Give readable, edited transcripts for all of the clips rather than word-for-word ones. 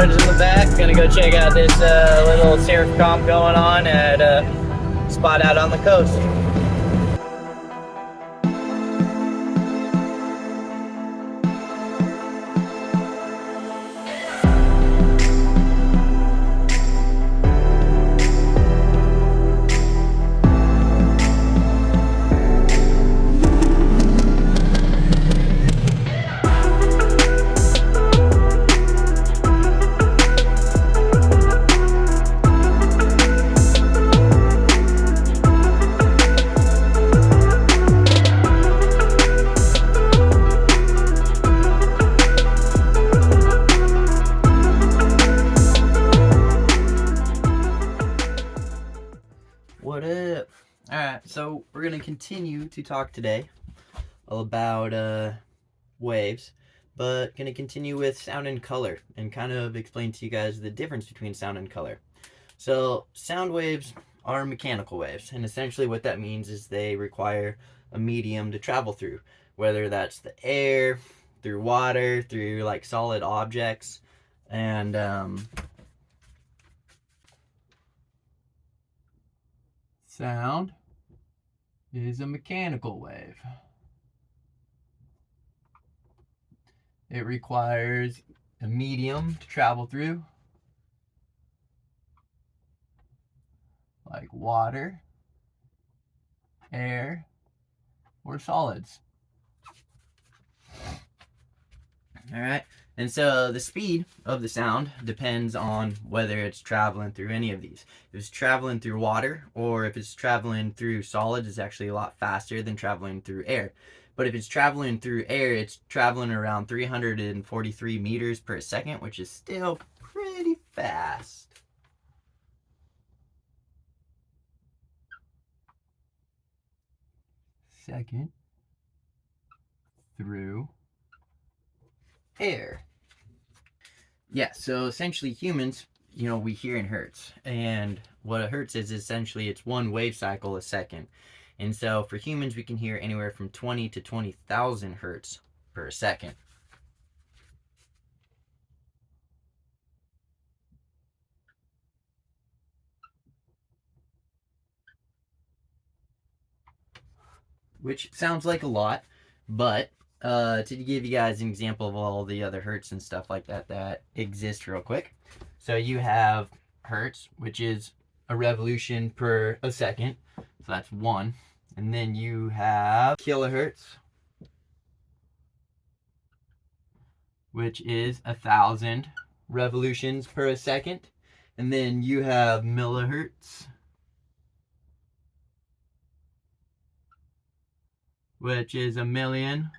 storage in the back. Gonna go check out this little surf comp going on at a spot out on the coast. What up? Alright, so we're going to continue to talk today about waves, but going to continue with sound and color and kind of explain to you guys the difference between sound and color. So, sound waves are mechanical waves, and essentially what that means is they require a medium to travel through, whether that's the air, through water, through like solid objects, and sound is a mechanical wave. It requires a medium to travel through, like water, air, or solids. Alright, and so the speed of the sound depends on whether it's traveling through any of these. If it's traveling through water or if it's traveling through solids, it's actually a lot faster than traveling through air. But if it's traveling through air, it's traveling around 343 meters per second, which is still pretty fast. Second through air. Yeah, so essentially humans, we hear in hertz. And what a hertz is essentially it's one wave cycle a second. And so for humans, we can hear anywhere from 20 to 20,000 hertz per second. Which sounds like a lot, but to give you guys an example of all the other hertz and stuff like that exist real quick. So you have hertz, which is a revolution per a second. So that's one. And then you have kilohertz, which is 1,000 revolutions per a second. And then you have millihertz, which is 1,000,000.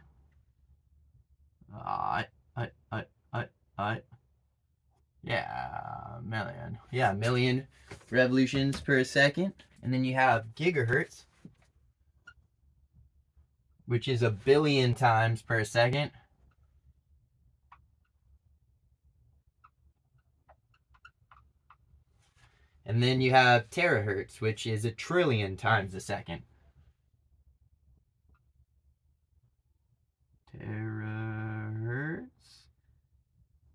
Yeah, million. Yeah, 1,000,000 revolutions per second. And then you have gigahertz, which is 1,000,000,000 times per second. And then you have terahertz, which is 1,000,000,000,000 times a second. Terahertz.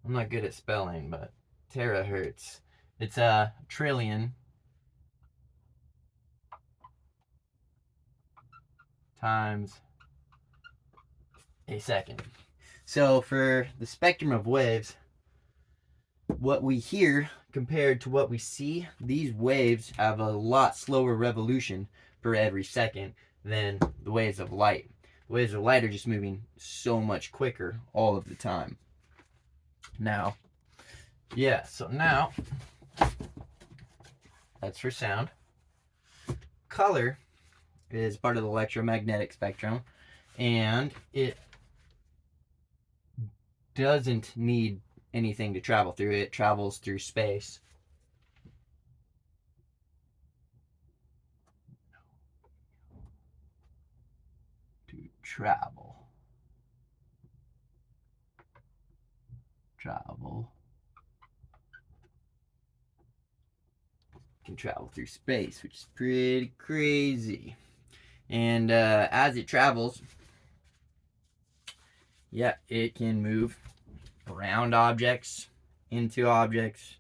I'm not good at spelling, but terahertz. It's a trillion times a second. So for the spectrum of waves, what we hear compared to what we see, these waves have a lot slower revolution per every second than the waves of light. The waves of light are just moving so much quicker all of the time. Now, so now, that's for sound. Color is part of the electromagnetic spectrum, and it doesn't need anything to travel through. It travels through space. To travel. Can travel through space, which is pretty crazy. And as it travels, it can move around objects into objects.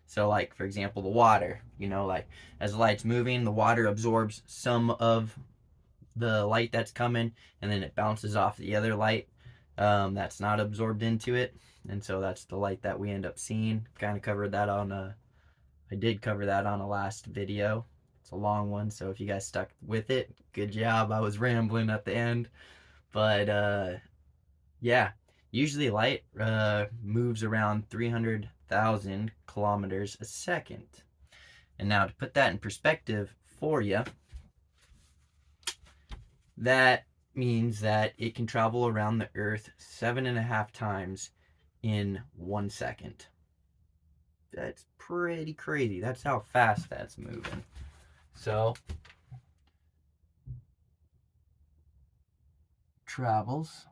So like for example the water, like as the light's moving, the water absorbs some of the light that's coming, and then it bounces off the other light that's not absorbed into it, and so that's the light that we end up seeing. Kind of covered that on I did cover that on a last video. It's a long one, so if you guys stuck with it, good job. I was rambling at the end, but yeah, usually light moves around 300,000 kilometers a second. And now to put that in perspective for you, that means that it can travel around the Earth 7.5 times in 1 second. That's pretty crazy. That's how fast that's moving. So, travels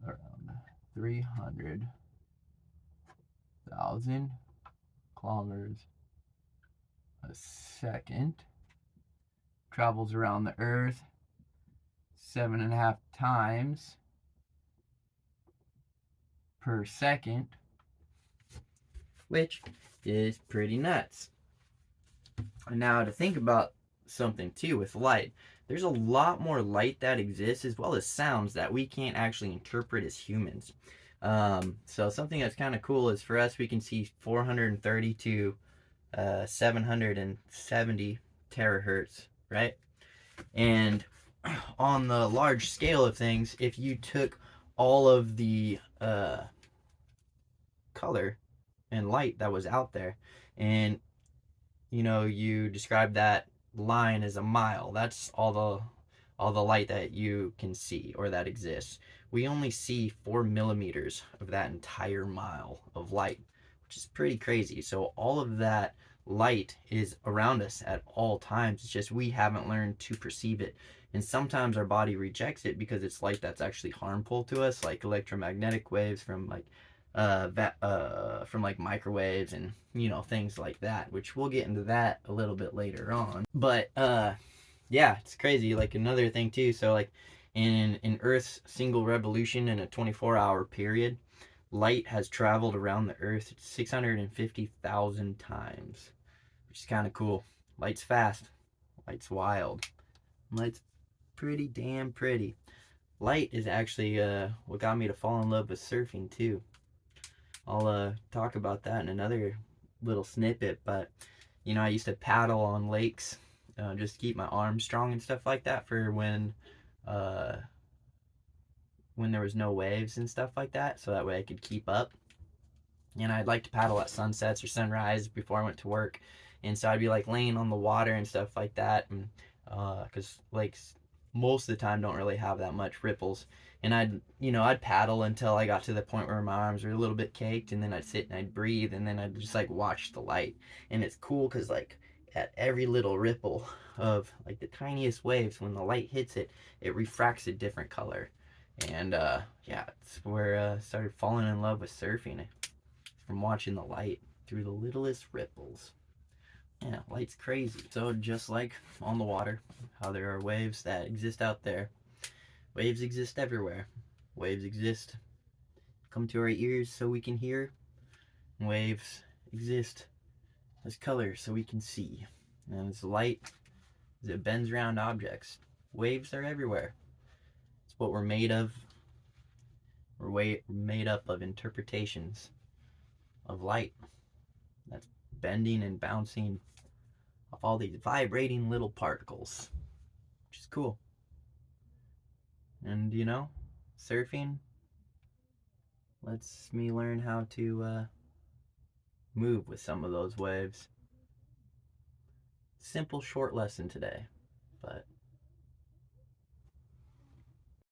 around 300,000 kilometers a second. Travels around the Earth 7.5 times per second, which is pretty nuts. And now to think about something too with light, there's a lot more light that exists as well as sounds that we can't actually interpret as humans. So something that's kind of cool is for us, we can see 430 to 770 terahertz, right? And on the large scale of things, if you took all of the color and light that was out there, and you describe that line as a mile, that's all the light that you can see or that exists. We only see 4 millimeters of that entire mile of light, which is pretty crazy. So all of that light is around us at all times. It's just we haven't learned to perceive it. And sometimes our body rejects it because it's light that's actually harmful to us, like electromagnetic waves from like microwaves and things like that, which we'll get into that a little bit later on. But yeah, it's crazy. Like another thing too, so like in Earth's single revolution in a 24-hour period, light has traveled around the Earth 650,000 times, which is kind of cool. Light's fast. Light's wild. Light's pretty damn pretty. Light is actually what got me to fall in love with surfing too. I'll talk about that in another little snippet, but I used to paddle on lakes, just keep my arms strong and stuff like that for uh, when there was no waves and stuff like that, so that way I could keep up. And I'd like to paddle at sunsets or sunrise before I went to work, and so I'd be like laying on the water and stuff like that, and because lakes most of the time don't really have that much ripples, and I'd paddle until I got to the point where my arms were a little bit caked, and then I'd sit and I'd breathe, and then I'd just like watch the light. And it's cool because like at every little ripple of like the tiniest waves, when the light hits it, it refracts a different color. And yeah, it's where I started falling in love with surfing, from watching the light through the littlest ripples. Yeah, light's crazy. So just like on the water, how there are waves that exist out there, waves exist everywhere. Waves exist, come to our ears so we can hear. Waves exist as color so we can see. And as light, as it bends around objects, waves are everywhere. It's what we're made of. We're made up of interpretations of light that's bending and bouncing off all these vibrating little particles, which is cool. And surfing lets me learn how to move with some of those waves. Simple, short lesson today, but